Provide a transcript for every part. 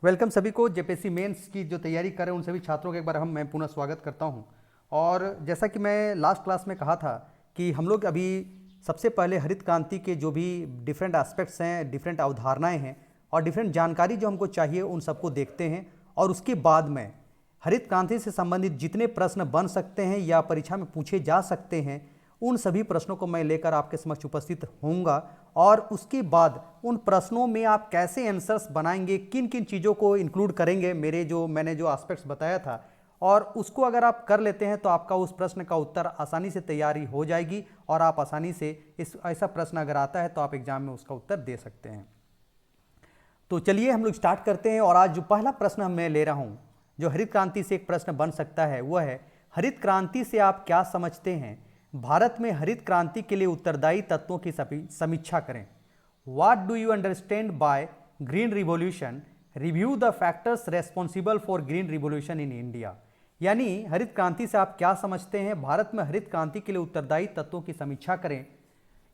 Welcome सभी को। JPSC mains की जो तैयारी कर रहे हैं उन सभी छात्रों का एक बार मैं पुनः स्वागत करता हूं। और जैसा कि मैं लास्ट क्लास में कहा था कि हम लोग अभी सबसे पहले हरित क्रांति के जो भी डिफरेंट एस्पेक्ट्स हैं, डिफरेंट अवधारणाएं हैं और डिफरेंट जानकारी जो हमको चाहिए उन सबको देखते हैं। और उसके बाद में हरित क्रांति से संबंधित जितने प्रश्न बन सकते हैं या परीक्षा में पूछे जा सकते हैं उन सभी प्रश्नों को मैं लेकर आपके समक्ष उपस्थित होऊंगा। और उसके बाद उन प्रश्नों में आप कैसे आंसर्स बनाएंगे, किन किन चीज़ों को इंक्लूड करेंगे, मैंने जो एस्पेक्ट्स बताया था, और उसको अगर आप कर लेते हैं तो आपका उस प्रश्न का उत्तर आसानी से तैयारी हो जाएगी और आप आसानी से इस ऐसा प्रश्न अगर आता है तो आप एग्जाम में उसका उत्तर दे सकते हैं। तो चलिए हम लोग स्टार्ट करते हैं। और आज जो पहला प्रश्न मैं ले रहा हूं, जो हरित क्रांति से एक प्रश्न बन सकता है, वह है हरित क्रांति से आप क्या समझते हैं? भारत में हरित क्रांति के लिए उत्तरदायी तत्वों की समीक्षा करें। What do you understand by green revolution? Review the factors responsible for green revolution in India. यानी हरित क्रांति से आप क्या समझते हैं? भारत में हरित क्रांति के लिए उत्तरदायी तत्वों की समीक्षा करें।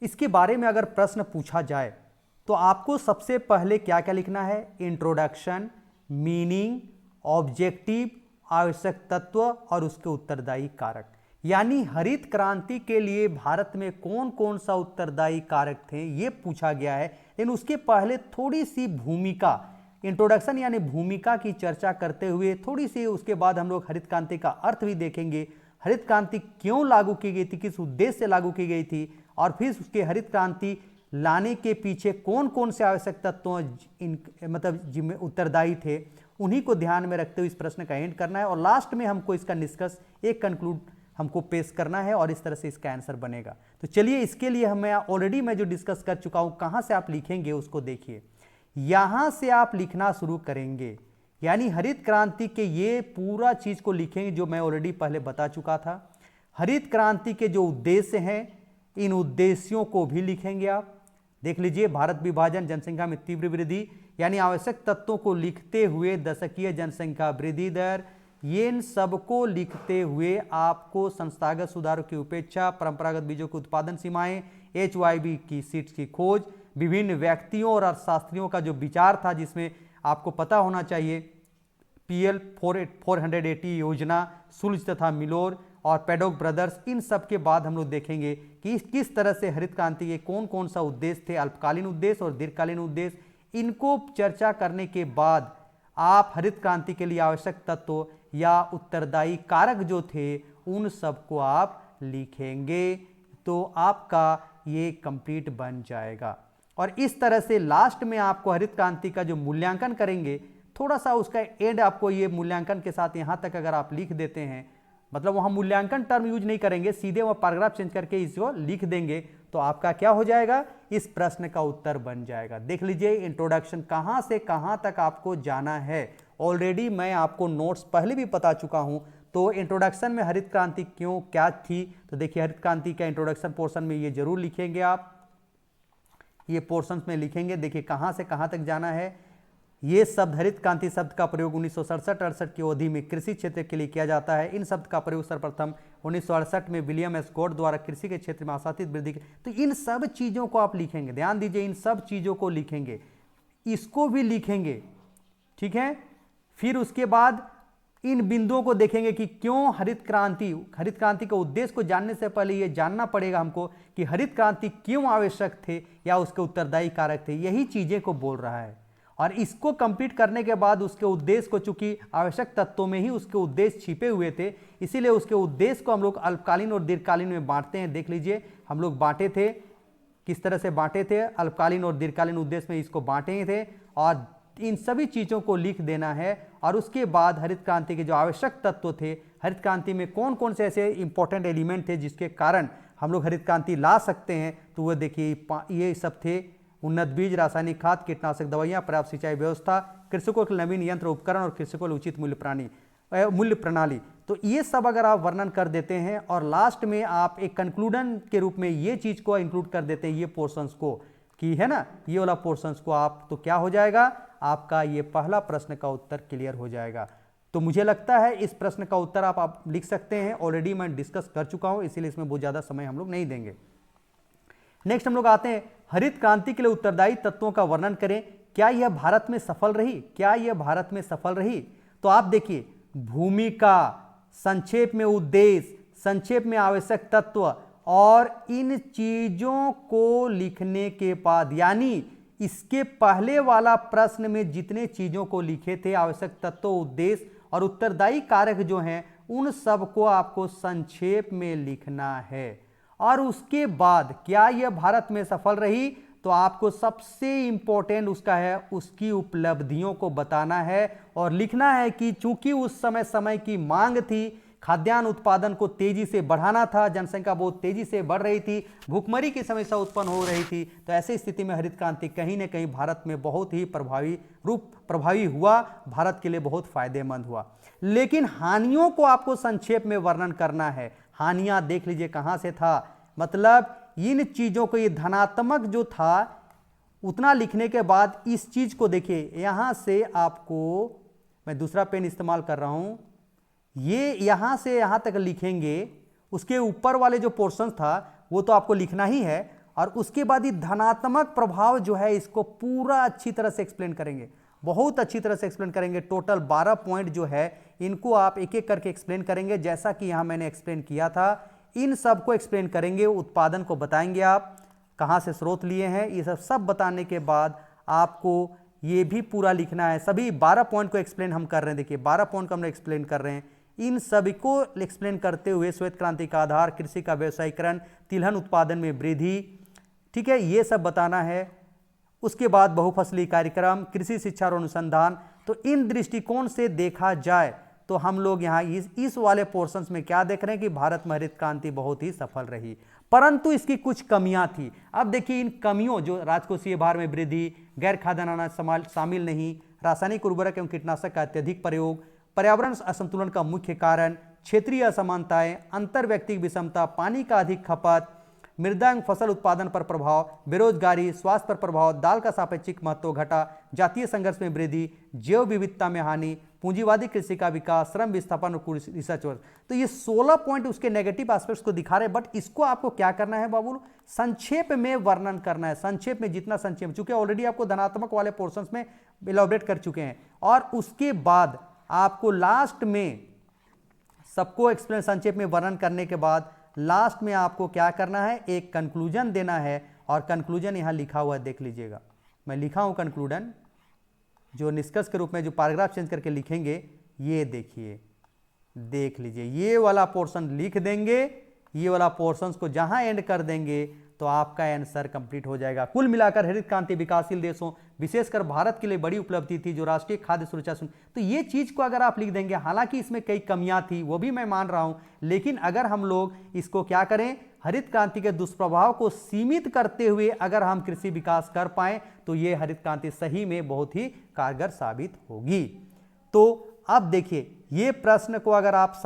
इसके बारे में अगर प्रश्न पूछा जाए तो आपको सबसे पहले क्या क्या लिखना है? इंट्रोडक्शन, मीनिंग, ऑब्जेक्टिव, आवश्यक तत्व और उसके उत्तरदायी कारक। यानी हरित क्रांति के लिए भारत में कौन कौन सा उत्तरदायी कारक थे ये पूछा गया है। लेकिन उसके पहले थोड़ी सी भूमिका, इंट्रोडक्शन यानी भूमिका की चर्चा करते हुए थोड़ी सी उसके बाद हम लोग हरित क्रांति का अर्थ भी देखेंगे। हरित क्रांति क्यों लागू की गई थी, किस उद्देश्य से लागू की गई थी, और फिर उसके हरित क्रांति लाने के पीछे कौन कौन से आवश्यक तत्वों जिम्मे उत्तरदायी थे, उन्हीं को ध्यान में रखते हुए इस प्रश्न का एंड करना है। और लास्ट में हमको इसका निष्कर्ष, एक कंक्लूड हमको पेश करना है और इस तरह से इसका आंसर बनेगा। तो चलिए, इसके लिए मैं जो डिस्कस कर चुका हूं, कहां से आप लिखेंगे उसको देखिए। यहां से आप लिखना शुरू करेंगे, यानी हरित क्रांति के ये पूरा चीज को लिखेंगे जो मैं ऑलरेडी पहले बता चुका था। हरित क्रांति के जो उद्देश्य हैं, इन उद्देश्यों को भी लिखेंगे आप। देख लीजिए, भारत विभाजन, जनसंख्या में तीव्र वृद्धि, यानी आवश्यक तत्वों को लिखते हुए दशकीय जनसंख्या वृद्धि दर, ये इन सबको लिखते हुए आपको संस्थागत सुधारों की उपेक्षा, परंपरागत बीजों के उत्पादन सीमाएं, HYV की सीट्स की खोज, विभिन्न व्यक्तियों और अर्थशास्त्रियों का जो विचार था जिसमें आपको पता होना चाहिए PL 480 योजना, सुलझ तथा मिलोर और पेडोक ब्रदर्स, इन सब के बाद हम लोग देखेंगे कि किस तरह से हरित क्रांति के कौन कौन सा उद्देश्य थे, अल्पकालीन उद्देश्य और दीर्घकालीन उद्देश्य। इनको चर्चा करने के बाद आप हरित क्रांति के लिए आवश्यक तत्व या उत्तरदायी कारक जो थे उन सबको आप लिखेंगे, तो आपका ये कंप्लीट बन जाएगा। और इस तरह से लास्ट में आपको हरित क्रांति का जो मूल्यांकन करेंगे, थोड़ा सा उसका एंड आपको ये मूल्यांकन के साथ यहां तक अगर आप लिख देते हैं, मतलब वहां मूल्यांकन टर्म यूज नहीं करेंगे, सीधे वह पैराग्राफ चेंज करके इसको लिख देंगे, तो आपका क्या हो जाएगा? इस प्रश्न का उत्तर बन जाएगा। देख लीजिए, इंट्रोडक्शन कहां से कहां तक आपको जाना है, ऑलरेडी मैं आपको नोट्स पहले भी बता चुका हूं। तो इंट्रोडक्शन में हरित क्रांति क्यों क्या थी, तो देखिए हरित क्रांति का इंट्रोडक्शन पोर्शन में ये जरूर लिखेंगे आप, ये पोर्शन में लिखेंगे। देखिए कहां से कहां तक जाना है। ये शब्द, हरित क्रांति शब्द का प्रयोग 1967-68 की अवधि में कृषि क्षेत्र के लिए किया जाता है। इन शब्द का प्रयोग सर्वप्रथम 1968 में विलियम एस गॉड द्वारा कृषि के क्षेत्र में आशातीत वृद्धि के। तो इन सब चीजों को आप लिखेंगे, ध्यान दीजिए, इन सब चीजों को लिखेंगे, इसको भी लिखेंगे, ठीक है। फिर उसके बाद इन बिंदुओं को देखेंगे कि क्यों हरित क्रांति का उद्देश्य को जानने से पहले यह जानना पड़ेगा हमको कि हरित क्रांति क्यों आवश्यक थे या उसके उत्तरदायी कारक थे, यही चीजें को बोल रहा है। और इसको कंप्लीट करने के बाद उसके उद्देश्य को, चूंकि आवश्यक तत्वों में ही उसके उद्देश्य छिपे हुए थे, इसीलिए उसके उद्देश्य को हम लोग अल्पकालीन और दीर्घकालीन में बांटते हैं। देख लीजिए, हम लोग बांटे थे, किस तरह से बांटे थे, अल्पकालीन और दीर्घकालीन उद्देश्य में इसको बांटे थे। और इन सभी चीजों को लिख देना है। और उसके बाद हरित क्रांति के जो आवश्यक तत्व थे, हरित क्रांति में कौन कौन से ऐसे इंपॉर्टेंट एलिमेंट थे जिसके कारण हम लोग हरित क्रांति ला सकते हैं, तो वह देखिए ये सब थे: उन्नत बीज, रासायनिक खाद, कीटनाशक दवाइयां, पर्याप्त सिंचाई व्यवस्था, कृषकों के नवीन यंत्र उपकरण और कृषकों के उचित मूल्य प्रणाली। तो ये सब अगर आप वर्णन कर देते हैं और लास्ट में आप एक कंक्लूजन के रूप में ये चीज को इंक्लूड कर देते हैं, ये पोर्शंस को, कि है ना, ये वाला पोर्शंस को आप, तो क्या हो जाएगा? आपका ये पहला प्रश्न का उत्तर क्लियर हो जाएगा। तो मुझे लगता है इस प्रश्न का उत्तर आप लिख सकते हैं, ऑलरेडी मैं डिस्कस कर चुका हूं, इसीलिए इसमें बहुत ज्यादा समय हम लोग नहीं देंगे। नेक्स्ट हम लोग आते हैं, हरित क्रांति के लिए उत्तरदायी तत्वों का वर्णन करें। क्या यह भारत में सफल रही? क्या यह भारत में सफल रही? तो आप देखिए, भूमिका, संक्षेप में उद्देश्य, संक्षेप में आवश्यक तत्व, और इन चीजों को लिखने के बाद, यानी इसके पहले वाला प्रश्न में जितने चीजों को लिखे थे, आवश्यक तत्व, उद्देश्य और उत्तरदायी कारक जो हैं, उन सब को आपको संक्षेप में लिखना है। और उसके बाद क्या यह भारत में सफल रही, तो आपको सबसे इंपॉर्टेंट उसका है, उसकी उपलब्धियों को बताना है और लिखना है कि चूंकि उस समय की मांग थी, खाद्यान्न उत्पादन को तेजी से बढ़ाना था, जनसंख्या बहुत तेजी से बढ़ रही थी, भूखमरी की समस्या उत्पन्न हो रही थी, तो ऐसी स्थिति में हरित क्रांति कहीं ना कहीं भारत में बहुत ही प्रभावी हुआ, भारत के लिए बहुत फायदेमंद हुआ। लेकिन हानियों को आपको संक्षेप में वर्णन करना है। हानियां देख लीजिए कहां से था, मतलब इन चीजों को, ये धनात्मक जो था उतना लिखने के बाद इस चीज को देखिए, यहां से आपको, मैं दूसरा पेन इस्तेमाल कर रहा हूं, ये यहां से यहां तक लिखेंगे, उसके ऊपर वाले जो पोर्शन था वो तो आपको लिखना ही है, और उसके बाद ये धनात्मक प्रभाव जो है इसको पूरा अच्छी तरह से एक्सप्लेन करेंगे, बहुत अच्छी तरह से एक्सप्लेन करेंगे। टोटल 12 पॉइंट जो है इनको आप एक एक करके एक्सप्लेन करेंगे, जैसा कि यहां मैंने एक्सप्लेन किया था। इन सब को एक्सप्लेन करेंगे, उत्पादन को बताएंगे, आप कहां से स्रोत लिए हैं, ये सब बताने के बाद आपको ये भी पूरा लिखना है। सभी 12 पॉइंट को एक्सप्लेन हम कर रहे हैं, देखिए 12 पॉइंट को हम एक्सप्लेन कर रहे हैं। इन सभी को एक्सप्लेन करते हुए श्वेत क्रांति का आधार, कृषि का व्यवसायीकरण, तिलहन उत्पादन में वृद्धि, ठीक है, ये सब बताना है। उसके बाद बहुफसली कार्यक्रम, कृषि शिक्षा और अनुसंधान। तो इन दृष्टिकोण से देखा जाए तो हम लोग यहाँ इस वाले पोर्शंस में क्या देख रहे हैं कि भारत में हरित क्रांति बहुत ही सफल रही, परंतु इसकी कुछ कमियां थी। अब देखिए इन कमियों, जो राजकोषीय भार में वृद्धि, गैर खाद्यान्न अनाज शामिल नहीं, रासायनिक उर्वरक एवं कीटनाशक का अत्यधिक प्रयोग, पर्यावरण असंतुलन का मुख्य कारण, क्षेत्रीय असमानताएं, अंतर व्यक्तिगत विषमता, पानी का अधिक खपत, मृदा एवं फसल उत्पादन पर प्रभाव, बेरोजगारी, स्वास्थ्य पर प्रभाव, दाल का सापेक्षिक महत्व घटा, जातीय संघर्ष में वृद्धि, जैव विविधता में हानि, पूंजीवादी कृषि का विकास, श्रम विस्थापन और रिसर्च वर्क। तो ये 16 पॉइंट उसके नेगेटिव एस्पेक्ट्स को दिखा रहे हैं, बट इसको आपको क्या करना है बाबू, संक्षेप में वर्णन करना है। संक्षेप में जितना संक्षेप, चूंकि ऑलरेडी आपको धनात्मक वाले पोर्शंस में इलैबोरेट कर चुके हैं, और उसके बाद आपको लास्ट में सबको एक्सप्लेन संक्षेप में वर्णन करने के बाद लास्ट में आपको क्या करना है, एक कंक्लूजन देना है। और कंक्लूजन यहां लिखा हुआ है, देख लीजिएगा, मैं लिखा हूं कंक्लूजन, जो निष्कर्ष के रूप में जो पैराग्राफ चेंज करके लिखेंगे, ये देखिए, देख लीजिए, ये वाला पोर्शन लिख देंगे, ये वाला पोर्शंस को जहां एंड कर देंगे तो आपका आंसर कंप्लीट हो जाएगा। कुल मिलाकर हरित क्रांति विकासशील देशों, विशेषकर भारत के लिए बड़ी उपलब्धि थी, जो राष्ट्रीय खाद्य सुरक्षा। तो ये चीज को अगर आप लिख देंगे, हालांकि इसमें कई कमियां थी, वो भी मैं मान रहा हूं, लेकिन अगर हम लोग इसको क्या करें, हरित क्रांति के दुष्प्रभाव को सीमित करते हुए अगर हम कृषि विकास कर पाए, तो ये हरित क्रांति सही में बहुत ही कारगर साबित होगी। तो अब देखिए, ये प्रश्न को अगर आप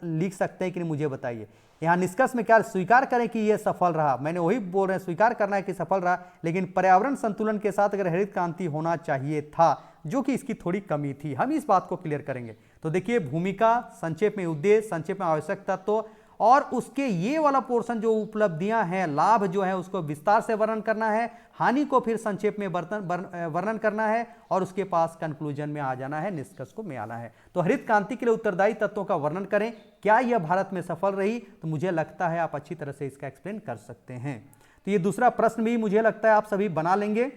लिख सकते हैं कि नहीं, मुझे बताइए। यहां निष्कर्ष में क्या स्वीकार करें कि यह सफल रहा, मैंने वही बोल रहे हैं, स्वीकार करना है कि सफल रहा, लेकिन पर्यावरण संतुलन के साथ अगर हरित क्रांति होना चाहिए था, जो कि इसकी थोड़ी कमी थी, हम इस बात को क्लियर करेंगे। तो देखिए, भूमिका, संक्षेप में उद्देश्य, संक्षेप में आवश्यक तत्व, और उसके ये वाला पोर्शन जो उपलब्धियां हैं, लाभ जो है, उसको विस्तार से वर्णन करना है, हानि को फिर संक्षेप में वर्णन करना है, और उसके पास कंक्लूजन में आ जाना है, निष्कर्ष को में आना है। तो हरित क्रांति के लिए उत्तरदायी तत्वों का वर्णन करें, क्या यह भारत में सफल रही, तो मुझे लगता है आप अच्छी तरह से इसका एक्सप्लेन कर सकते हैं। तो ये दूसरा प्रश्न भी मुझे लगता है आप सभी बना लेंगे।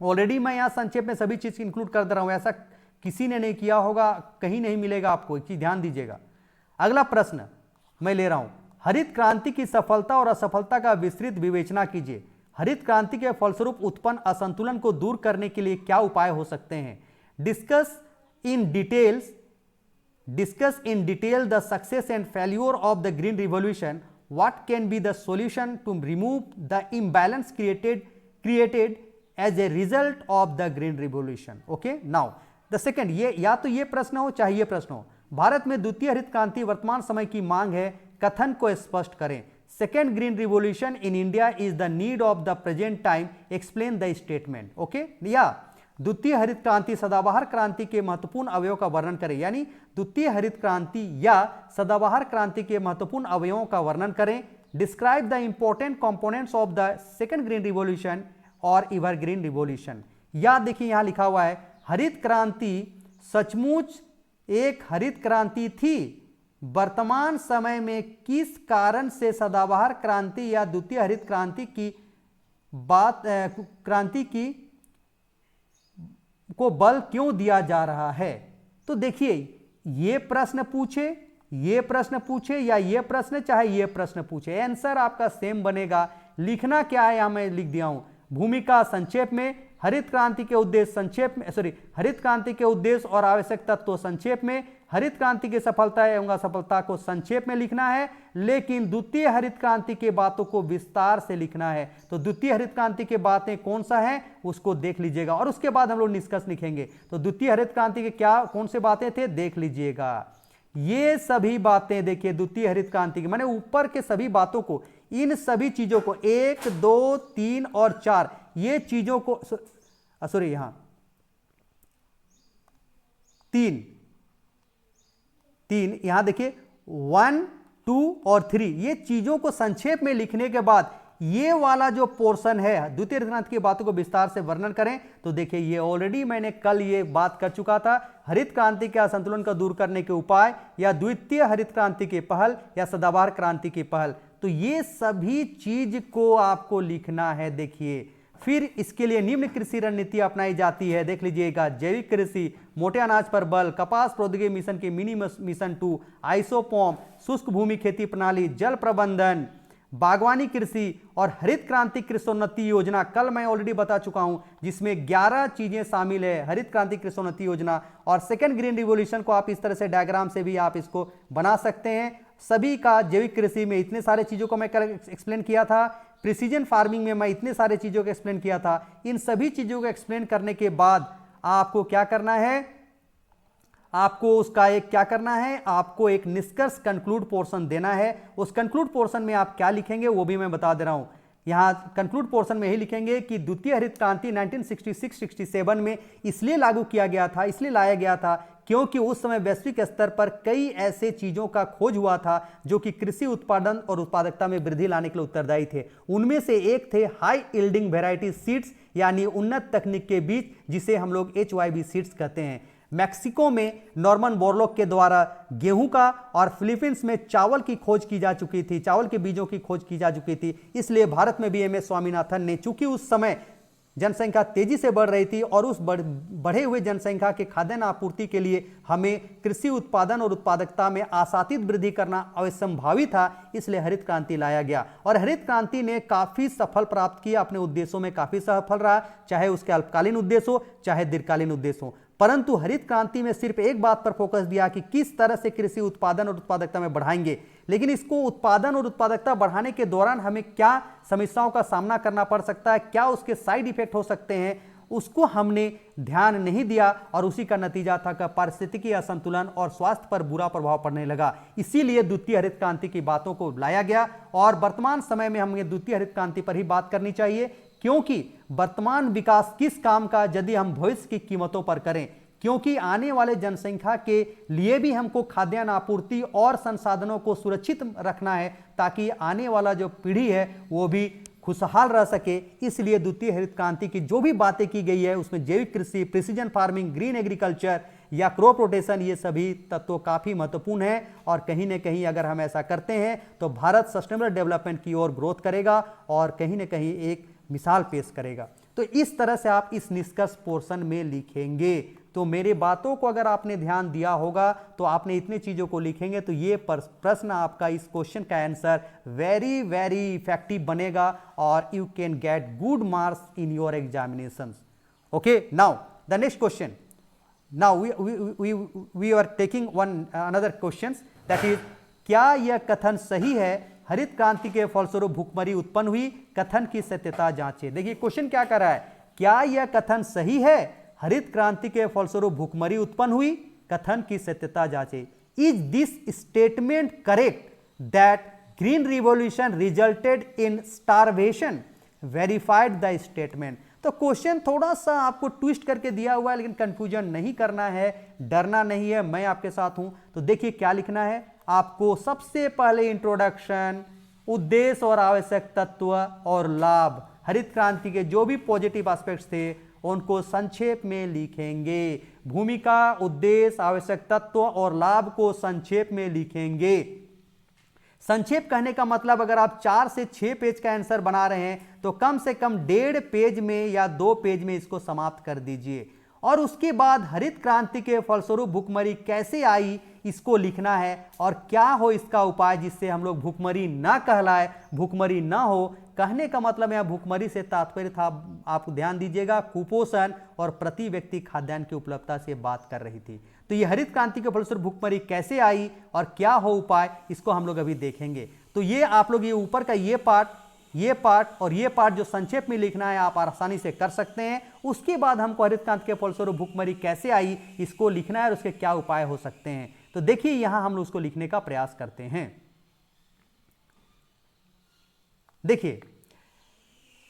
ऑलरेडी मैं यहां संक्षेप में सभी चीज इंक्लूड कर दे रहा हूं, ऐसा किसी ने नहीं किया होगा, कहीं नहीं मिलेगा आपको, एक चीज ध्यान दीजिएगा। अगला प्रश्न मैं ले रहा हूं, हरित क्रांति की सफलता और असफलता का विस्तृत विवेचना कीजिए। हरित क्रांति के फलस्वरूप उत्पन्न असंतुलन को दूर करने के लिए क्या उपाय हो सकते हैं? Discuss in detail the success and failure of the green revolution. What can be the solution to remove the imbalance created as a result of the green revolution. Okay, now the second, ये या तो ये प्रश्न हो चाहे ये प्रश्न हो, भारत में द्वितीय हरित क्रांति वर्तमान समय की मांग है, कथन को स्पष्ट करें। Second green revolution in India is the need of the present time, explain the statement. Okay, या द्वितीय हरित क्रांति सदाबहार क्रांति के महत्वपूर्ण अवयवों का वर्णन करें, यानी द्वितीय हरित क्रांति या सदाबहार क्रांति के महत्वपूर्ण अवयवों का वर्णन करें। Describe the important components of the second green revolution और एवरग्रीन रिवॉल्यूशन। या देखिए यहां लिखा हुआ है हरित क्रांति सचमुच एक हरित क्रांति थी, वर्तमान समय में किस कारण से सदाबहार क्रांति या द्वितीय हरित क्रांति की क्रांति की को बल क्यों दिया जा रहा है। तो देखिए ये प्रश्न पूछे, ये प्रश्न पूछे या ये प्रश्न चाहे ये प्रश्न पूछे, आंसर आपका सेम बनेगा। लिखना क्या है यहां मैं लिख दिया हूं, भूमिका संक्षेप में, हरित क्रांति के उद्देश्य संक्षेप में, हरित क्रांति के उद्देश्य और आवश्यक तत्व संक्षेप में, हरित क्रांति की सफलता एवं असफलता को संक्षेप में लिखना है, लेकिन द्वितीय हरित क्रांति के बातों को विस्तार से लिखना है। तो द्वितीय हरित क्रांति के बातें कौन सा है उसको देख लीजिएगा और उसके बाद हम लोग निष्कर्ष लिखेंगे। तो द्वितीय हरित क्रांति के क्या कौन से बातें थे देख लीजिएगा। ये सभी बातें देखिए द्वितीय हरित क्रांति की, मैंने ऊपर के सभी बातों को, इन सभी चीजों को 1, 2, 3 और 4 ये चीजों को यहां 3 यहां देखिए 1, 2 और 3 ये चीजों को संक्षेप में लिखने के बाद ये वाला जो पोर्शन है द्वितीय हरित क्रांति की बातों को विस्तार से वर्णन करें। तो देखिए ये ऑलरेडी मैंने कल ये बात कर चुका था, हरित क्रांति के असंतुलन को दूर करने के उपाय या द्वितीय हरित क्रांति की पहल या सदाबहार क्रांति की पहल। तो ये सभी चीज को आपको लिखना है। देखिए फिर इसके लिए निम्न कृषि रणनीति अपनाई जाती है, देख लीजिएगा, जैविक कृषि, मोटे अनाज पर बल, कपास प्रौद्योगिकी मिशन की मिनी मिशन 2, आइसोपॉम, शुष्क भूमि खेती प्रणाली, जल प्रबंधन, बागवानी कृषि और हरित क्रांति कृषिोन्नति योजना कल मैं ऑलरेडी बता चुका हूं, जिसमें 11 चीजें शामिल है हरित क्रांति कृषिोन्नति योजना। और सेकेंड ग्रीन रिवॉल्यूशन को आप इस तरह से डायग्राम से भी आप इसको बना सकते हैं। सभी का जैविक कृषि में इतने सारे चीजों को मैं कल एक्सप्लेन किया था, प्रिसीजन फार्मिंग में मैं इतने सारे चीजों को एक्सप्लेन किया था। इन सभी चीजों को एक्सप्लेन करने के बाद आपको क्या करना है, आपको उसका एक क्या करना है, आपको एक निष्कर्ष कंक्लूड पोर्शन देना है। उस कंक्लूड पोर्शन में आप क्या लिखेंगे वो भी मैं बता दे रहा हूं। यहां कंक्लूड पोर्शन में यही लिखेंगे कि द्वितीय हरित क्रांति 1966-67 में इसलिए लागू किया गया था, इसलिए लाया गया था क्योंकि उस समय वैश्विक स्तर पर कई ऐसे चीजों का खोज हुआ था जो कि कृषि उत्पादन और उत्पादकता में वृद्धि लाने के लिए उत्तरदायी थे। उनमें से एक थे हाई यील्डिंग वेराइटी सीड्स, यानी उन्नत तकनीक के बीज, जिसे हम लोग HYV सीड्स कहते हैं। मैक्सिको में नॉर्मन बोरलॉग के द्वारा गेहूं का और फिलीपींस में चावल की खोज की जा चुकी थी, चावल के बीजों की खोज की जा चुकी थी। इसलिए भारत में भी MS स्वामीनाथन ने, चूंकि उस समय जनसंख्या तेजी से बढ़ रही थी और उस बढ़े हुए जनसंख्या के खाद्यान्न आपूर्ति के लिए हमें कृषि उत्पादन और उत्पादकता में आशातीत वृद्धि करना अवश्यंभावी था, इसलिए हरित क्रांति लाया गया। और हरित क्रांति ने काफी सफल प्राप्त किया, अपने उद्देश्यों में काफी सफल रहा, चाहे उसके अल्पकालीन उद्देश्य हो चाहे दीर्घकालीन उद्देश्य हो। परंतु हरित क्रांति में सिर्फ एक बात पर फोकस दिया कि किस तरह से कृषि उत्पादन और उत्पादकता में बढ़ाएंगे, लेकिन इसको उत्पादन और उत्पादकता बढ़ाने के दौरान हमें क्या समस्याओं का सामना करना पड़ सकता है, क्या उसके साइड इफेक्ट हो सकते हैं, उसको हमने ध्यान नहीं दिया और उसी का नतीजा था कि पारिस्थितिकी असंतुलन और स्वास्थ्य पर बुरा प्रभाव पड़ने लगा। इसीलिए द्वितीय हरित क्रांति की बातों को लाया गया और वर्तमान समय में हमें द्वितीय हरित क्रांति पर ही बात करनी चाहिए, क्योंकि वर्तमान विकास किस काम का यदि हम भविष्य की कीमतों पर करें, क्योंकि आने वाले जनसंख्या के लिए भी हमको खाद्यान्न आपूर्ति और संसाधनों को सुरक्षित रखना है ताकि आने वाला जो पीढ़ी है वो भी खुशहाल रह सके। इसलिए द्वितीय हरित क्रांति की जो भी बातें की गई है उसमें जैविक कृषि, प्रिसीजन फार्मिंग, ग्रीन एग्रीकल्चर या क्रॉप रोटेशन, ये सभी तत्व काफी महत्वपूर्ण है और कहीं ना कहीं अगर हम ऐसा करते हैं तो भारत सस्टेनेबल डेवलपमेंट की ओर ग्रोथ करेगा और कहीं ना कहीं एक मिसाल पेश करेगा। तो इस तरह से आप इस निष्कर्ष पोर्शन में लिखेंगे। तो मेरे बातों को अगर आपने ध्यान दिया होगा तो आपने इतनी चीजों को लिखेंगे तो ये प्रश्न आपका, इस क्वेश्चन का आंसर वेरी वेरी इफेक्टिव बनेगा और you can get good marks in your examinations. Okay, now the next question, now we are taking another questions, that is क्या यह कथन सही है हरित क्रांति के फलस्वरूप भूखमरी उत्पन्न हुई, कथन की सत्यता जांचें। देखिए क्वेश्चन क्या कर रहा है, क्या यह कथन सही है हरित क्रांति के फलस्वरूप भूखमरी उत्पन्न हुई, कथन की सत्यता जांचें। Is this statement correct that green revolution resulted in starvation, verified the statement. तो क्वेश्चन थोड़ा सा आपको ट्विस्ट करके दिया हुआ है, लेकिन कंफ्यूजन नहीं करना है, डरना नहीं है, मैं आपके साथ हूं। तो देखिए क्या लिखना है आपको, सबसे पहले इंट्रोडक्शन, उद्देश्य और आवश्यक तत्व और लाभ, हरित क्रांति के जो भी पॉजिटिव एस्पेक्ट्स थे उनको संक्षेप में लिखेंगे। भूमिका, उद्देश्य, आवश्यक तत्व और लाभ को संक्षेप में लिखेंगे। संक्षेप कहने का मतलब अगर आप 4 से 6 पेज का आंसर बना रहे हैं तो कम से कम 1.5 पेज में या 2 पेज में इसको समाप्त कर दीजिए। और उसके बाद हरित क्रांति के फलस्वरूप भुखमरी कैसे आई इसको लिखना है और क्या हो इसका उपाय जिससे हम लोग भुखमरी ना कहलाए, भुखमरी ना हो। कहने का मतलब यहाँ भुखमरी से तात्पर्य था, आप ध्यान दीजिएगा, कुपोषण और प्रति व्यक्ति खाद्यान्न की उपलब्धता से बात कर रही थी। तो ये हरित क्रांति के फलस्वरूप भुखमरी कैसे आई और क्या हो उपाय, इसको हम लोग अभी देखेंगे। तो ये आप लोग ये ऊपर का ये पार्ट और ये पार्ट जो संक्षेप में लिखना है आप आसानी से कर सकते हैं। उसके बाद हमको हरित क्रांति के फलस्वरूप भुखमरी कैसे आई इसको लिखना है और उसके क्या उपाय हो सकते हैं। तो देखिए यहां हम लोग उसको लिखने का प्रयास करते हैं। देखिए,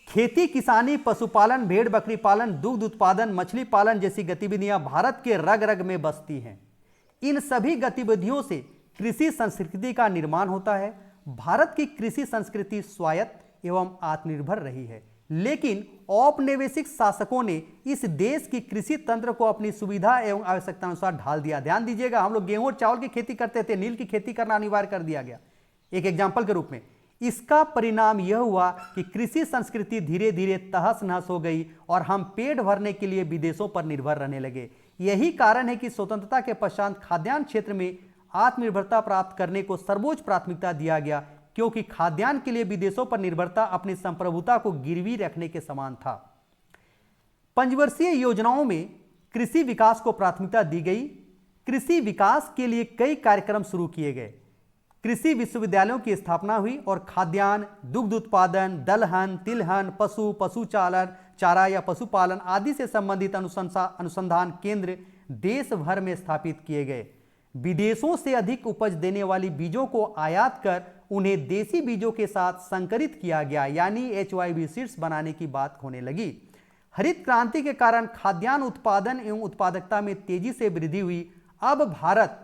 खेती, किसानी, पशुपालन, भेड़ बकरी पालन, दुग्ध उत्पादन, मछली पालन जैसी गतिविधियां भारत के रग रग में बसती हैं। इन सभी गतिविधियों से कृषि संस्कृति का निर्माण होता है। भारत की कृषि संस्कृति स्वायत्त एवं आत्मनिर्भर रही है, लेकिन औपनिवेशिक शासकों ने इस देश की कृषि तंत्र को अपनी सुविधा एवं आवश्यकता अनुसार ढाल दिया। ध्यान दीजिएगा, हम लोग गेहूं और चावल की खेती करते थे, नील की खेती करना अनिवार्य कर दिया गया एक एग्जाम्पल के रूप में। इसका परिणाम यह हुआ कि कृषि संस्कृति धीरे धीरे तहस नहस हो गई और हम पेट भरने के लिए विदेशों पर निर्भर रहने लगे। यही कारण है कि स्वतंत्रता के पश्चात खाद्यान्न क्षेत्र में आत्मनिर्भरता प्राप्त करने को सर्वोच्च प्राथमिकता दिया गया, क्योंकि खाद्यान्न के लिए विदेशों पर निर्भरता अपनी संप्रभुता को गिरवी रखने के समान था। पंचवर्षीय योजनाओं में कृषि विकास को प्राथमिकता दी गई। कृषि विकास के लिए कई कार्यक्रम शुरू किए गए। कृषि विश्वविद्यालयों की स्थापना हुई और खाद्यान्न, दुग्ध उत्पादन, दलहन, तिलहन, चारा या पशुपालन आदि से संबंधित अनुसंधान केंद्र देश भर में स्थापित किए गए। विदेशों से अधिक उपज देने वाली बीजों को आयात कर उन्हें देसी बीजों के साथ संकरित किया गया, यानी HYV सीड्स बनाने की बात होने लगी। हरित क्रांति के कारण खाद्यान्न उत्पादन एवं उत्पादकता में तेजी से वृद्धि हुई। अब भारत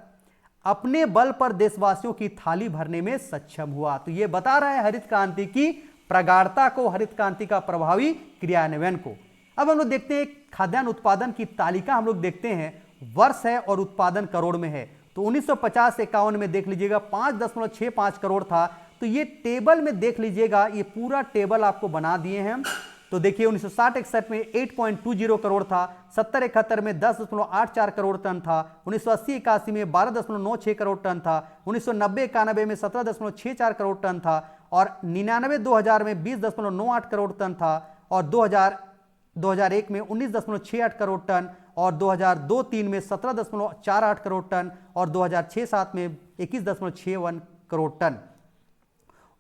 अपने बल पर देशवासियों की थाली भरने में सक्षम हुआ। तो यह बता रहा है हरित क्रांति की प्रगाढ़ता को, हरित क्रांति का प्रभावी क्रियान्वयन को। अब हम लोग देखते हैं खाद्यान्न उत्पादन की तालिका, हम लोग देखते हैं वर्ष है और उत्पादन करोड़ में है। तो 1950-51 में देख लीजिएगा 5.65 करोड़ था। तो ये टेबल में देख लीजिएगा, ये पूरा टेबल आपको बना दिए हैं हम। तो देखिए 1960-61 में 8.20 करोड़ था, 70-71 में 10.84 करोड़ टन था, 1980-81 में 12.96 करोड़ टन था, 1990-91 में 17.64 करोड़ टन था और 99-2000 में 20.98 करोड़ टन था और 2001 में 19.68 करोड़ टन और 2002-03 में 17.48 करोड़ टन और 2006-07 में 21.61 करोड़ टन।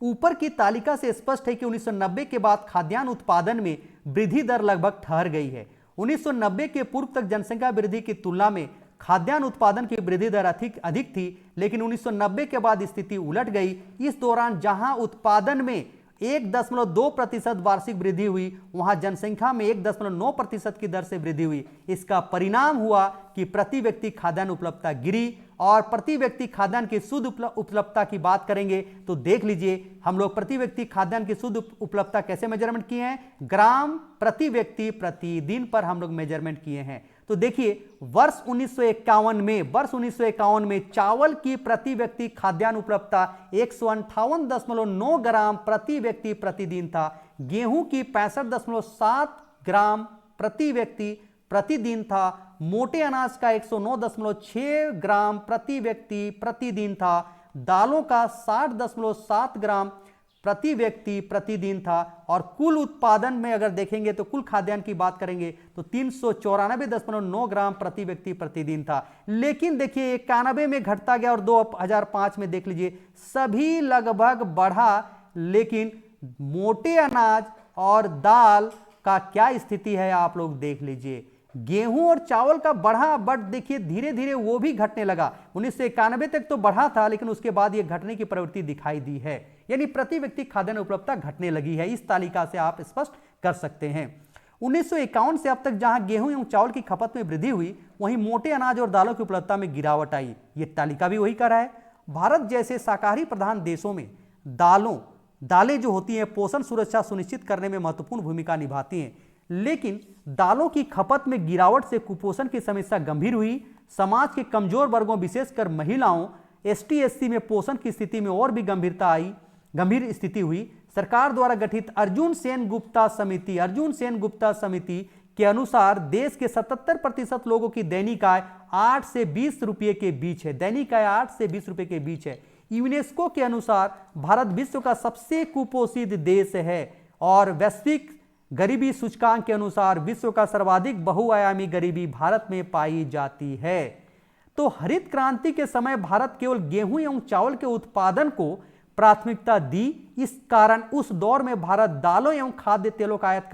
ऊपर की तालिका से स्पष्ट है कि 1990 के बाद खाद्यान्न उत्पादन में वृद्धि दर लगभग ठहर गई है। 1990 के पूर्व तक जनसंख्या वृद्धि की तुलना में खाद्यान्न उत्पादन की वृद्धि दर अधिक थी, लेकिन 1990 के बाद स्थिति उलट गई। इस दौरान जहां उत्पादन में 1.2% वार्षिक वृद्धि हुई, वहां जनसंख्या में 1.9% की दर से वृद्धि हुई। इसका परिणाम हुआ कि प्रति व्यक्ति खाद्यान्न उपलब्धता गिरी। और प्रति व्यक्ति खाद्यान्न की शुद्ध उपलब्धता की बात करेंगे तो देख लीजिए, हम लोग प्रति व्यक्ति खाद्यान्न की शुद्ध उपलब्धता कैसे मेजरमेंट किए हैं, ग्राम प्रति व्यक्ति प्रति दिन पर हम लोग मेजरमेंट किए हैं। तो देखिए वर्ष 1951 में चावल की प्रति व्यक्ति खाद्यान्न उपलब्धता 158.9 ग्राम प्रति व्यक्ति प्रतिदिन था। गेहूं की 65.7 ग्राम प्रति व्यक्ति प्रतिदिन था। मोटे अनाज का 109.6 ग्राम प्रति व्यक्ति प्रतिदिन था। दालों का 60.7 ग्राम प्रति व्यक्ति प्रतिदिन था। और कुल उत्पादन में अगर देखेंगे तो कुल खाद्यान्न की बात करेंगे तो 394.9 ग्राम प्रति व्यक्ति प्रतिदिन था। लेकिन देखिए 91 में घटता गया और 2005 में देख लीजिए सभी लगभग बढ़ा, लेकिन मोटे अनाज और दाल का क्या स्थिति है आप लोग देख लीजिए। गेहूं और चावल का बढ़ा, बट देखिए धीरे धीरे वो भी घटने लगा। 1991 तक तो बढ़ा था, लेकिन उसके बाद ये घटने की प्रवृत्ति दिखाई दी है, यानी प्रति व्यक्ति खाद्यान्न उपलब्धता घटने लगी है। इस तालिका से आप स्पष्ट कर सकते हैं। 1951 से अब तक जहां गेहूं एवं चावल की खपत में वृद्धि हुई, वहीं मोटे अनाज और दालों की उपलब्धता में गिरावट आई। ये तालिका भी वही कर रहा है। भारत जैसे शाकाहारी प्रधान देशों में दालें जो होती हैं पोषण सुरक्षा सुनिश्चित करने में महत्वपूर्ण भूमिका निभाती हैं, लेकिन दालों की खपत में गिरावट से कुपोषण की समस्या गंभीर हुई। समाज के कमजोर वर्गों विशेषकर महिलाओं, एसटी/एससी में पोषण की स्थिति में और भी गंभीर स्थिति हुई। सरकार द्वारा गठित अर्जुन सेन गुप्ता समिति के अनुसार देश के 77% लोगों की दैनिक आय 8 से 20 रुपये के बीच है। दैनिक आय 8 से 20 रुपये के बीच है। यूनेस्को के अनुसार भारत विश्व का सबसे कुपोषित देश है और वैश्विक गरीबी सूचकांक के अनुसार विश्व का सर्वाधिक बहुआयामी गरीबी भारत में पाई जाती है। तो हरित क्रांति के समय भारत केवल गेहूं एवं चावल के उत्पादन को प्राथमिकता दी। इस कारण उस दौर में भारत दालों एवं खाद्य तेलों का आयात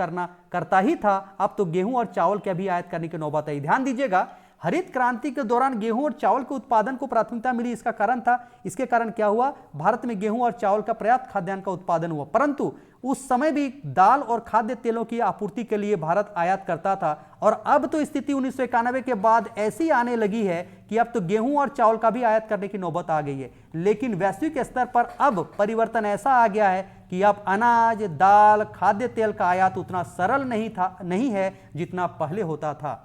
करता ही था। अब तो गेहूं और चावल के भी आयात करने की नौबत आई। ध्यान दीजिएगा, हरित क्रांति के दौरान गेहूं और चावल के उत्पादन को प्राथमिकता मिली। इसके कारण क्या हुआ, भारत में गेहूं और चावल का पर्याप्त खाद्यान्न का उत्पादन हुआ, परंतु उस समय भी दाल और खाद्य तेलों की आपूर्ति के लिए भारत आयात करता था। और अब तो स्थिति 1991 के बाद ऐसी आने लगी है कि अब तो गेहूं और चावल का भी आयात करने की नौबत आ गई है। लेकिन वैश्विक स्तर पर अब परिवर्तन ऐसा आ गया है कि अब अनाज, दाल, खाद्य तेल का आयात उतना सरल नहीं है जितना पहले होता था।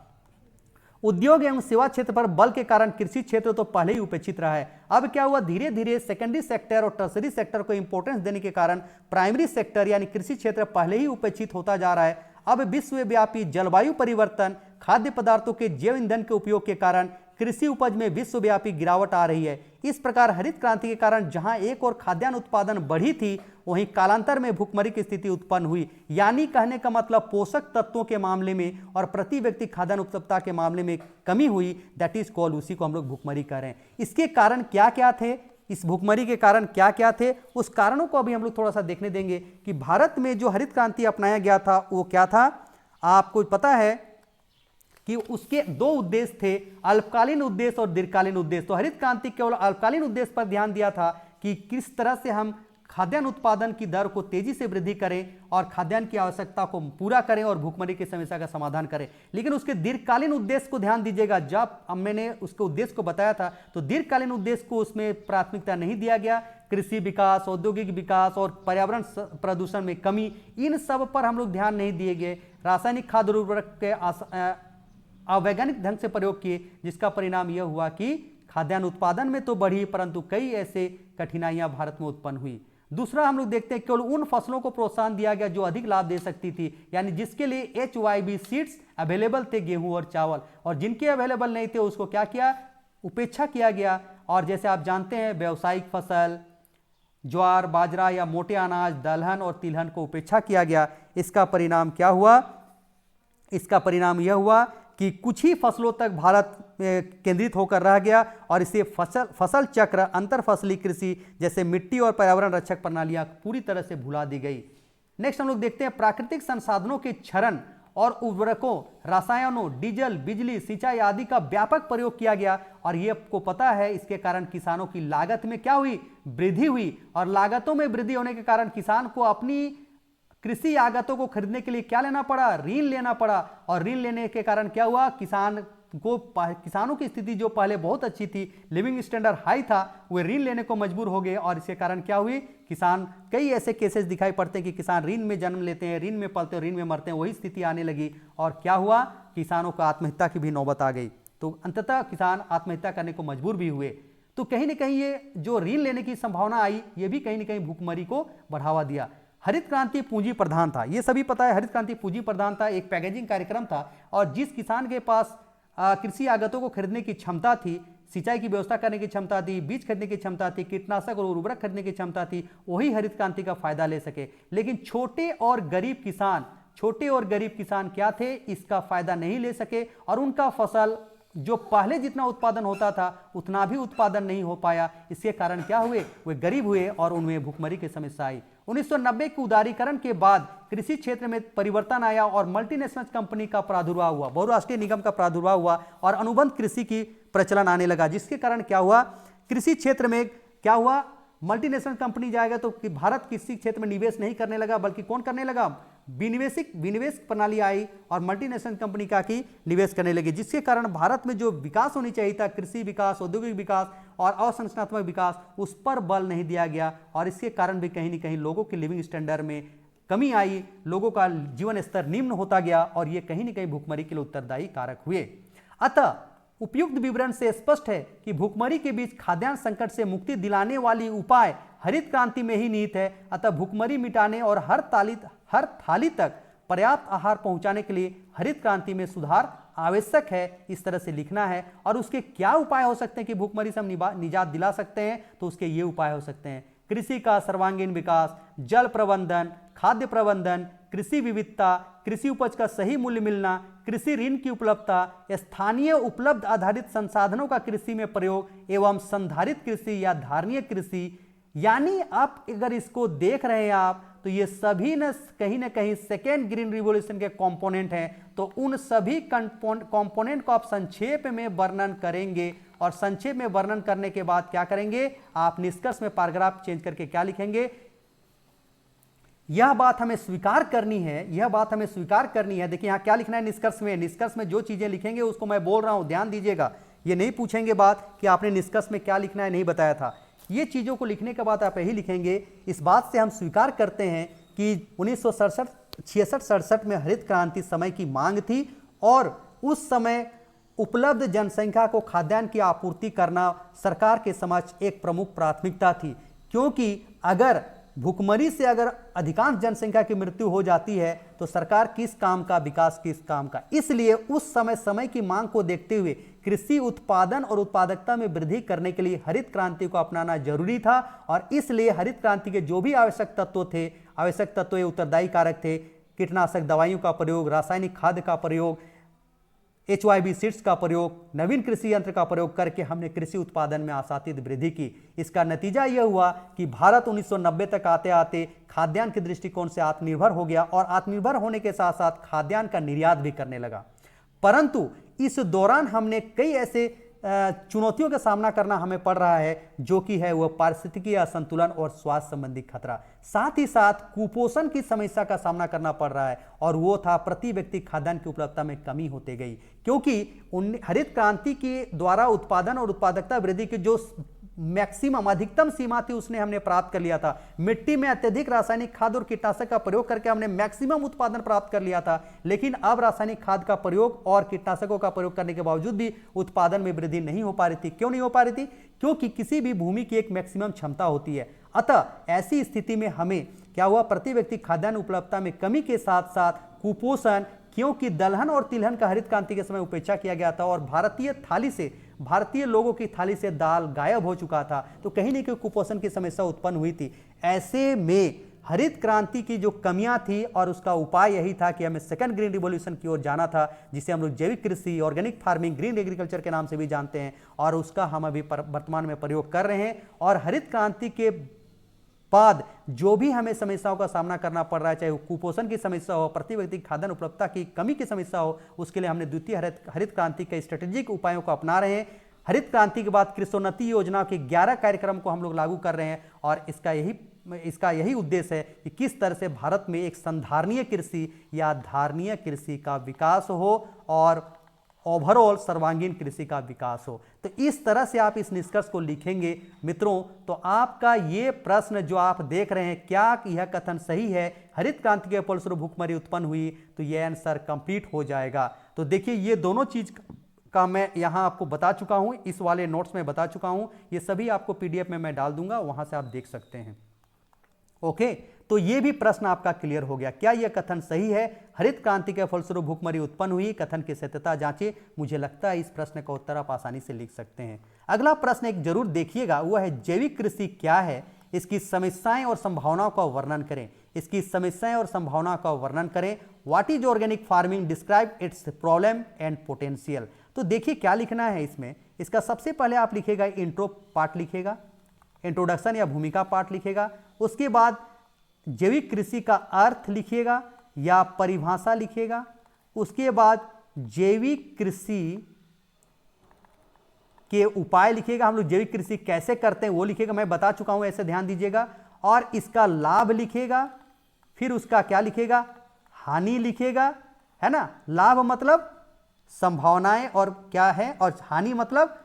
उद्योग एवं सेवा क्षेत्र पर बल के कारण कृषि क्षेत्र तो पहले ही उपेक्षित रहा है। अब क्या हुआ, धीरे धीरे सेकेंडरी सेक्टर और टर्सरी सेक्टर को इंपॉर्टेंस देने के कारण प्राइमरी सेक्टर यानी कृषि क्षेत्र पहले ही उपेक्षित होता जा रहा है। अब विश्वव्यापी जलवायु परिवर्तन, खाद्य पदार्थों के जैव ईंधन के उपयोग के कारण कृषि उपज में विश्वव्यापी गिरावट आ रही है। इस प्रकार हरित क्रांति के कारण जहां एक और खाद्यान्न उत्पादन बढ़ी थी, वहीं कालांतर में भुखमरी की स्थिति उत्पन्न हुई। यानी कहने का मतलब पोषक तत्वों के मामले में और प्रति व्यक्ति खाद्यान्न उपलब्धता के मामले में कमी हुई। दैट इज कॉल्ड, उसी को हम लोग भुखमरी कह रहे हैं। इसके कारण क्या क्या थे, इस भुखमरी के कारण क्या क्या थे, उस कारणों को अभी हम लोग थोड़ा सा देखने देंगे कि भारत में जो हरित क्रांति अपनाया गया था वो क्या था। आपको पता है कि उसके दो उद्देश्य थे, अल्पकालीन उद्देश्य और दीर्घकालीन उद्देश्य। तो हरित क्रांति केवल अल्पकालीन उद्देश्य पर ध्यान दिया था कि किस तरह से हम खाद्यान्न उत्पादन की दर को तेजी से वृद्धि करें और खाद्यान्न की आवश्यकता को पूरा करें और भुखमरी की समस्या का समाधान करें। लेकिन उसके दीर्घकालीन उद्देश्य को ध्यान दीजिएगा, जब मैंने उसके उद्देश्य को बताया था तो दीर्घकालीन उद्देश्य को उसमें प्राथमिकता नहीं दिया गया। कृषि विकास, औद्योगिक विकास और पर्यावरण प्रदूषण में कमी, इन सब पर हम लोग ध्यान नहीं दिए गए। रासायनिक खाद्य उर्वरक के अवैज्ञानिक ढंग से प्रयोग किए, जिसका परिणाम यह हुआ कि खाद्यान्न उत्पादन में तो बढ़ी परंतु कई ऐसे कठिनाइयां भारत में उत्पन्न हुई। दूसरा हम लोग देखते हैं केवल उन फसलों को प्रोत्साहन दिया गया जो अधिक लाभ दे सकती थी, यानी जिसके लिए HYB सीड्स अवेलेबल थे, गेहूं और चावल, और जिनके अवेलेबल नहीं थे उसको क्या किया, उपेक्षा किया गया। और जैसे आप जानते हैं व्यावसायिक फसल ज्वार, बाजरा या मोटे अनाज, दलहन और तिलहन को उपेक्षा किया गया। इसका परिणाम क्या हुआ, इसका परिणाम यह हुआ कि कुछ ही फसलों तक भारत केंद्रित होकर रह गया और इसे फसल चक्र, अंतर फसली कृषि जैसे मिट्टी और पर्यावरण रक्षक प्रणालियां पूरी तरह से भुला दी गई। नेक्स्ट हम लोग देखते हैं प्राकृतिक संसाधनों के क्षरण और उर्वरकों, रसायनों, डीजल, बिजली, सिंचाई आदि का व्यापक प्रयोग किया गया। और ये आपको पता है इसके कारण किसानों की लागत में क्या हुई, वृद्धि हुई। और लागतों में वृद्धि होने के कारण किसान को अपनी कृषि आगतों को खरीदने के लिए क्या लेना पड़ा, ऋण लेना पड़ा। और ऋण लेने के कारण क्या हुआ, किसानों की स्थिति जो पहले बहुत अच्छी थी, लिविंग स्टैंडर्ड हाई था, वे ऋण लेने को मजबूर हो गए। और इसके कारण क्या हुई, किसान, कई ऐसे केसेस दिखाई पड़ते हैं कि किसान ऋण में जन्म लेते हैं, ऋण में पलते हैं, ऋण में मरते हैं, वही स्थिति आने लगी। और क्या हुआ, किसानों को आत्महत्या की भी नौबत आ गई। तो अंततः किसान आत्महत्या करने को मजबूर भी हुए। तो कहीं ना कहीं ये जो ऋण लेने की संभावना आई, ये भी कहीं ना कहीं भुखमरी को बढ़ावा दिया। हरित क्रांति पूंजी प्रधान था, ये सभी पता है। हरित क्रांति पूंजी प्रधान था, एक पैकेजिंग कार्यक्रम था। और जिस किसान के पास कृषि आगतों को खरीदने की क्षमता थी, सिंचाई की व्यवस्था करने की क्षमता थी, बीज खरीदने की क्षमता थी, कीटनाशक और उर्वरक खरीदने की क्षमता थी, वही हरित क्रांति का फायदा ले सके। लेकिन छोटे और गरीब किसान क्या थे, इसका फायदा नहीं ले सके और उनका फसल जो पहले जितना उत्पादन होता था उतना भी उत्पादन नहीं हो पाया। इसके कारण क्या हुए, वे गरीब हुए और उनमें भुखमरी की समस्या आई। 1990 के उदारीकरण के बाद कृषि क्षेत्र में परिवर्तन आया और मल्टीनेशनल कंपनी का प्रादुर्भाव हुआ, बहुराष्ट्रीय निगम का प्रादुर्भाव हुआ और अनुबंध कृषि की प्रचलन आने लगा। जिसके कारण क्या हुआ, कृषि क्षेत्र में क्या हुआ, मल्टीनेशनल कंपनी जाएगा तो भारत कृषि क्षेत्र में निवेश नहीं करने लगा, बल्कि कौन करने लगा, विनिवेश प्रणाली आई और मल्टीनेशनल कंपनी का की निवेश करने लगी। जिसके कारण भारत में जो विकास होनी चाहिए था, कृषि विकास, औद्योगिक विकास और अवसंरचनात्मक विकास, उस पर बल नहीं दिया गया। और इसके कारण भी कहीं ना कहीं लोगों के लिविंग स्टैंडर्ड में कमी आई, लोगों का जीवन स्तर निम्न होता गया और ये कहीं ना कहीं भूखमरी के लिए उत्तरदायी कारक हुए। अतः उपयुक्त विवरण से स्पष्ट है कि भूखमरी के बीच खाद्यान्न संकट से मुक्ति दिलाने वाली उपाय हरित क्रांति में ही निहित है। अतः भूखमरी मिटाने और हर थाली तक पर्याप्त आहार पहुंचाने के लिए हरित क्रांति में सुधार आवश्यक है, इस तरह से लिखना है। और उसके क्या उपाय हो सकते हैं कि भूखमरी से हम निजात दिला सकते हैं, तो उसके ये उपाय हो सकते हैं: कृषि का सर्वांगीण विकास, जल प्रबंधन, खाद्य प्रबंधन, कृषि विविधता, कृषि उपज का सही मूल्य मिलना, कृषि ऋण की उपलब्धता, स्थानीय उपलब्ध आधारित संसाधनों का कृषि में प्रयोग एवं संधारित कृषि या धारणीय कृषि। यानी आप अगर इसको देख रहे हैं आप, तो ये सभी न कहीं सेकेंड ग्रीन रिवॉल्यूशन के कंपोनेंट हैं। तो उन सभी कंपोनेंट को आप संक्षेप में वर्णन करेंगे और संक्षेप में वर्णन करने के बाद क्या करेंगे, आप निष्कर्ष में पैराग्राफ चेंज करके क्या लिखेंगे, यह बात हमें स्वीकार करनी है, यह बात हमें स्वीकार करनी है। देखिए यहां क्या लिखना है निष्कर्ष में, निष्कर्ष में जो चीजें लिखेंगे उसको मैं बोल रहा हूं, ध्यान दीजिएगा। ये नहीं पूछेंगे बात कि आपने निष्कर्ष में क्या लिखना है, नहीं बताया था। ये चीजों को लिखने के बाद आप यही लिखेंगे, इस बात से हम स्वीकार करते हैं कि 1966-67 में हरित क्रांति समय की मांग थी और उस समय उपलब्ध जनसंख्या को खाद्यान्न की आपूर्ति करना सरकार के समक्ष एक प्रमुख प्राथमिकता थी। क्योंकि अगर भूखमरी से अगर अधिकांश जनसंख्या की मृत्यु हो जाती है तो सरकार किस काम का, विकास किस काम का। इसलिए उस समय की मांग को देखते हुए कृषि उत्पादन और उत्पादकता में वृद्धि करने के लिए हरित क्रांति को अपनाना जरूरी था। और इसलिए हरित क्रांति के जो भी आवश्यक तत्व ये उत्तरदायी कारक थे: कीटनाशक दवाइयों का प्रयोग, रासायनिक खाद का प्रयोग, HYV सीड्स का प्रयोग, नवीन कृषि यंत्र का प्रयोग करके हमने कृषि उत्पादन में आशातीत वृद्धि की। इसका नतीजा यह हुआ कि भारत 1990 तक आते आते खाद्यान्न के दृष्टिकोण से आत्मनिर्भर हो गया और आत्मनिर्भर होने के साथ साथ खाद्यान्न का निर्यात भी करने लगा। परंतु इस दौरान हमने कई ऐसे चुनौतियों का सामना करना हमें पड़ रहा है, जो कि है वह पारिस्थितिकीय असंतुलन और स्वास्थ्य संबंधी खतरा। साथ ही साथ कुपोषण की समस्या का सामना करना पड़ रहा है और वो था प्रति व्यक्ति खाद्यान्न की उपलब्धता में कमी होती गई। क्योंकि हरित क्रांति के द्वारा उत्पादन और उत्पादकता वृद्धि की जो मैक्सिमम अधिकतम सीमा थी उसने हमने प्राप्त कर लिया था। मिट्टी में अत्यधिक रासायनिक खाद और कीटनाशक का प्रयोग करके हमने मैक्सिमम उत्पादन प्राप्त कर लिया था। लेकिन अब रासायनिक खाद का प्रयोग और कीटनाशकों का प्रयोग करने के बावजूद भी उत्पादन में वृद्धि नहीं हो पा रही थी। क्यों नहीं हो पा रही थी? क्योंकि किसी भी भूमि की एक मैक्सिमम क्षमता होती है। अतः ऐसी स्थिति में हमें क्या हुआ, प्रति व्यक्ति खाद्यान्न उपलब्धता में कमी के साथ साथ कुपोषण, क्योंकि दलहन और तिलहन का हरित क्रांति के समय उपेक्षा किया गया था और भारतीय लोगों की थाली से दाल गायब हो चुका था, तो कहीं ना कहीं कुपोषण की समस्या उत्पन्न हुई थी। ऐसे में हरित क्रांति की जो कमियां थी और उसका उपाय यही था कि हमें सेकंड ग्रीन रिवॉल्यूशन की ओर जाना था, जिसे हम लोग जैविक कृषि, ऑर्गेनिक फार्मिंग, ग्रीन एग्रीकल्चर के नाम से भी जानते हैं, और उसका हम अभी वर्तमान में प्रयोग कर रहे हैं। और हरित क्रांति के बाद जो भी हमें समस्याओं का सामना करना पड़ रहा है, चाहे वो कुपोषण की समस्या हो, प्रति व्यक्ति खाद्यान्न उपलब्धता की कमी की समस्या हो, उसके लिए हमने द्वितीय हरित क्रांति के स्ट्रेटेजिक उपायों को अपना रहे हैं। हरित क्रांति के बाद कृषोन्नति योजना के 11 कार्यक्रम को हम लोग लागू कर रहे हैं और इसका यही उद्देश्य है कि किस तरह से भारत में एक संधारणीय कृषि या धारणीय कृषि का विकास हो और ओवरऑल सर्वांगीण कृषि का विकास हो। तो इस तरह से आप इस निष्कर्ष को लिखेंगे मित्रों, तो आपका ये प्रश्न जो आप देख रहे हैं, क्या यह कथन सही है, हरित क्रांति के फलस्वरूप भूखमरी उत्पन्न हुई, तो यह आंसर कंप्लीट हो जाएगा। तो देखिए ये दोनों चीज का मैं यहां आपको बता चुका हूं, इस वाले नोट्स में बता चुका हूं, ये सभी आपको PDF में मैं डाल दूंगा, वहां से आप देख सकते हैं। ओके, तो ये भी प्रश्न आपका क्लियर हो गया। क्या यह कथन सही है, हरित क्रांति के फलस्वरूप भूखमरी उत्पन्न हुई? कथन की सत्यता जांचें। मुझे लगता है इस प्रश्न का उत्तर आप आसानी से लिख सकते हैं। अगला प्रश्न एक जरूर देखिएगा, वह है जैविक कृषि क्या है, इसकी समस्याएं और संभावनाओं का वर्णन करें। इसकी समस्याएं और संभावनाओं का वर्णन करें। What is organic farming, describe it's problem and potential. तो देखिए क्या लिखना है इसमें। इसका सबसे पहले आप लिखेगा इंट्रो पार्ट लिखेगा, इंट्रोडक्शन या भूमिका पार्ट लिखेगा। उसके बाद जैविक कृषि का अर्थ लिखिएगा या परिभाषा लिखिएगा। उसके बाद जैविक कृषि के उपाय लिखिएगा, हम लोग जैविक कृषि कैसे करते हैं वो लिखिएगा, मैं बता चुका हूं, ऐसे ध्यान दीजिएगा। और इसका लाभ लिखिएगा, फिर उसका क्या लिखिएगा, हानि लिखिएगा, है ना। लाभ मतलब संभावनाएं और क्या है, और हानि मतलब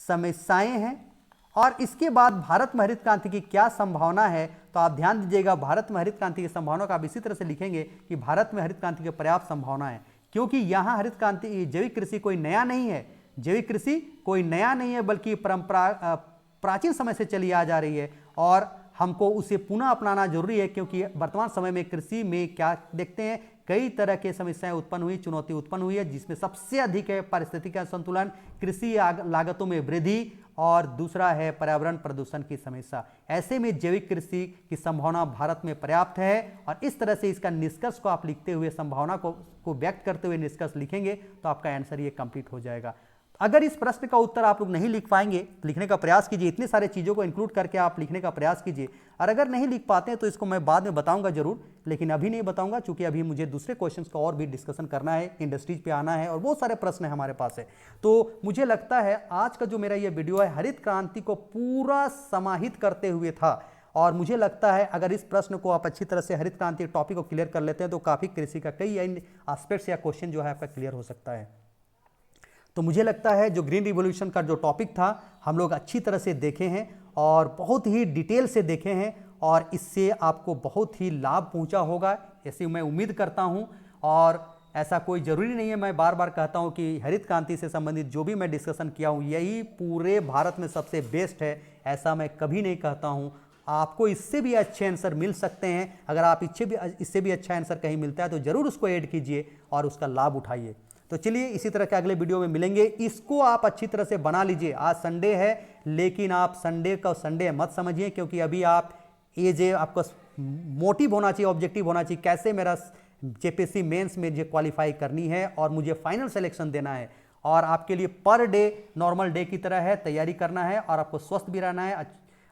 समस्याएं हैं। और इसके बाद भारत में हरित क्रांति की क्या संभावना है, तो आप ध्यान दीजिएगा, भारत में हरित क्रांति की संभावना को आप इसी तरह से लिखेंगे कि भारत में हरित क्रांति की पर्याप्त संभावना है, क्योंकि यहाँ हरित क्रांति, जैविक कृषि कोई नया नहीं है, जैविक कृषि कोई नया नहीं है, बल्कि प्राचीन समय से चली आ जा रही है और हमको उसे पुनः अपनाना जरूरी है, क्योंकि वर्तमान समय में कृषि में क्या देखते हैं, कई तरह के समस्याएं उत्पन्न हुई, चुनौती उत्पन्न हुई है, जिसमें सबसे अधिक है पारिस्थितिक संतुलन, कृषि लागतों में वृद्धि और दूसरा है पर्यावरण प्रदूषण की समस्या। ऐसे में जैविक कृषि की संभावना भारत में पर्याप्त है और इस तरह से इसका निष्कर्ष को आप लिखते हुए, संभावना को व्यक्त करते हुए निष्कर्ष लिखेंगे तो आपका आंसर ये कंप्लीट हो जाएगा। अगर इस प्रश्न का उत्तर आप लोग नहीं लिख पाएंगे, लिखने का प्रयास कीजिए, इतने सारे चीज़ों को इंक्लूड करके आप लिखने का प्रयास कीजिए, और अगर नहीं लिख पाते हैं तो इसको मैं बाद में बताऊंगा जरूर, लेकिन अभी नहीं बताऊंगा, क्योंकि अभी मुझे दूसरे क्वेश्चंस का और भी डिस्कशन करना है, इंडस्ट्रीज पे आना है और बहुत सारे प्रश्न है हमारे पास है। तो मुझे लगता है आज का जो मेरा ये वीडियो है हरित क्रांति को पूरा समाहित करते हुए था, और मुझे लगता है अगर इस प्रश्न को आप अच्छी तरह से हरित क्रांति टॉपिक को क्लियर कर लेते हैं तो काफ़ी कृषि का कई एस्पेक्ट्स या क्वेश्चन जो है आपका क्लियर हो सकता है। तो मुझे लगता है जो ग्रीन रिवॉल्यूशन का जो टॉपिक था हम लोग अच्छी तरह से देखे हैं और बहुत ही डिटेल से देखे हैं, और इससे आपको बहुत ही लाभ पहुंचा होगा ऐसी मैं उम्मीद करता हूं। और ऐसा कोई ज़रूरी नहीं है, मैं बार बार कहता हूं कि हरित क्रांति से संबंधित जो भी मैं डिस्कशन किया हूं यही पूरे भारत में सबसे बेस्ट है, ऐसा मैं कभी नहीं कहता हूं। आपको इससे भी अच्छे आंसर मिल सकते हैं, अगर आप इससे भी अच्छा आंसर कहीं मिलता है तो ज़रूर उसको ऐड कीजिए और उसका लाभ उठाइए। तो चलिए इसी तरह के अगले वीडियो में मिलेंगे। इसको आप अच्छी तरह से बना लीजिए। आज संडे है, लेकिन आप संडे का संडे मत समझिए, क्योंकि अभी आप ये आपका मोटिव होना चाहिए, ऑब्जेक्टिव होना चाहिए, कैसे मेरा जेपीएससी मेंस में जो क्वालिफाई करनी है और मुझे फाइनल सिलेक्शन देना है। और आपके लिए पर डे नॉर्मल डे की तरह है, तैयारी करना है और आपको स्वस्थ भी रहना है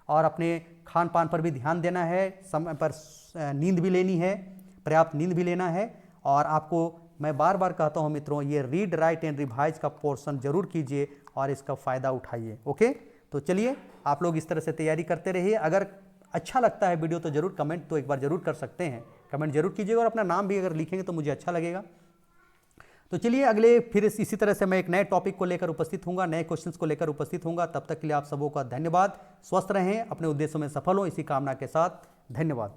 और अपने खान पान पर भी ध्यान देना है, समय पर नींद भी लेनी है, पर्याप्त नींद भी लेना है। और आपको मैं बार बार कहता हूं मित्रों, ये रीड राइट एंड रिवाइज का पोर्शन जरूर कीजिए और इसका फ़ायदा उठाइए। ओके, तो चलिए आप लोग इस तरह से तैयारी करते रहिए। अगर अच्छा लगता है वीडियो तो जरूर कमेंट तो एक बार जरूर कर सकते हैं, कमेंट जरूर कीजिएगा और अपना नाम भी अगर लिखेंगे तो मुझे अच्छा लगेगा। तो चलिए अगले फिर इसी तरह से मैं एक नए टॉपिक को लेकर उपस्थित होऊंगा, नए क्वेश्चंस को लेकर उपस्थित होऊंगा। तब तक के लिए आप सबों का धन्यवाद। स्वस्थ रहें, अपने उद्देश्यों में सफल हों, इसी कामना के साथ धन्यवाद।